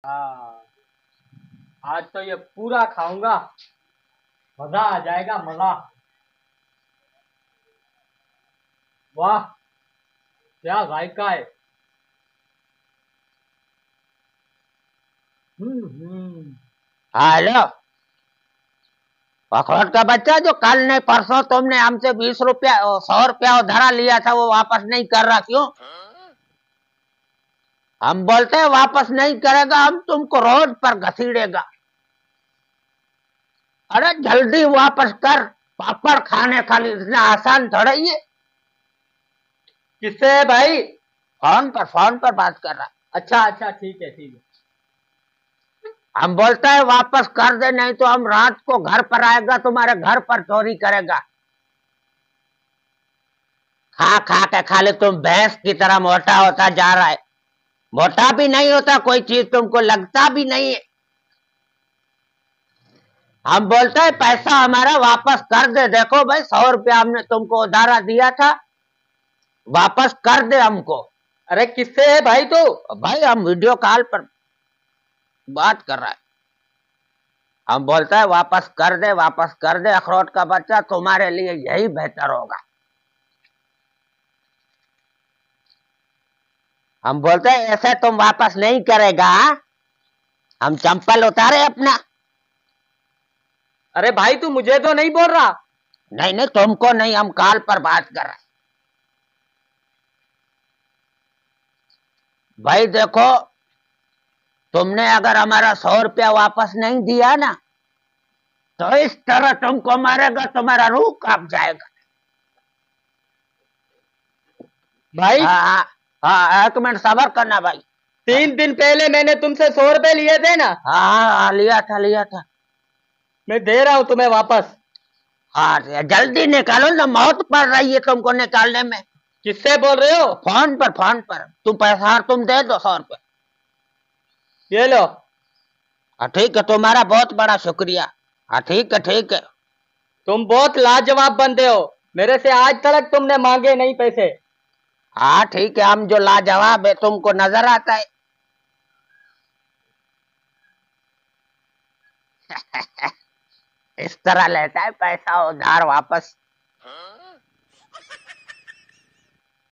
हाँ, आज तो ये पूरा खाऊंगा, मजा आ जाएगा, मजा। वाह, क्या जायका है। हम्म। हेलो, अखरोट का बच्चा, जो कल नहीं परसों तुमने हमसे 20 रुपया 100 रुपया उधारा लिया था, वो वापस नहीं कर रहा क्यों? हम बोलते हैं वापस नहीं करेगा, हम तुमको रोड पर घसीड़ेगा। अरे जल्दी वापस कर, पापड़ खाने खाली इतना आसान थोड़ा ही है। किससे है भाई? फोन पर बात कर रहा। अच्छा अच्छा, ठीक है ठीक है। हम बोलते हैं वापस कर दे, नहीं तो हम रात को घर पर आएगा, तुम्हारे घर पर चोरी करेगा। खा खा के खाली तुम भैंस की तरह मोटा होता जा रहा है। मोटा भी नहीं होता, कोई चीज तुमको लगता भी नहीं है। हम बोलते हैं पैसा हमारा वापस कर दे। देखो भाई, 100 रुपया हमने तुमको उधारा दिया था, वापस कर दे हमको। अरे किससे है भाई तू? भाई हम वीडियो कॉल पर बात कर रहा है। हम बोलता है वापस कर दे, वापस कर दे अखरोट का बच्चा, तुम्हारे लिए यही बेहतर होगा। हम बोलते हैं ऐसे तुम वापस नहीं करेगा। हम चंपल उतारे अपना। अरे भाई, तू मुझे तो नहीं बोल रहा? नहीं नहीं, तुमको नहीं, हम कॉल पर बात कर रहे हैं। भाई देखो, तुमने अगर हमारा 100 रुपया वापस नहीं दिया ना, तो इस तरह तुमको मारेगा, तुम्हारा रूह कांप जाएगा। भाई, हाँ हाँ, 1 मिनट सबर करना भाई। 3 दिन पहले मैंने तुमसे 100 रुपए लिए थे ना? हाँ, लिया था लिया था। मैं दे रहा हूँ तुम्हें वापस। हाँ, जल्दी निकालो ना, मौत पड़ रही है तुमको निकालने में। किससे बोल रहे हो? फोन पर तुम पैसा तुम दे दो 100 रुपया। ये लो। हाँ ठीक है, तुम्हारा बहुत बड़ा शुक्रिया। हाँ ठीक है ठीक है। तुम बहुत लाजवाब बंदे हो, मेरे से आज तक तुमने मांगे नहीं पैसे। हाँ ठीक है, हम जो लाजवाब है तुमको नजर आता है। इस तरह लेता है पैसा उधार वापस।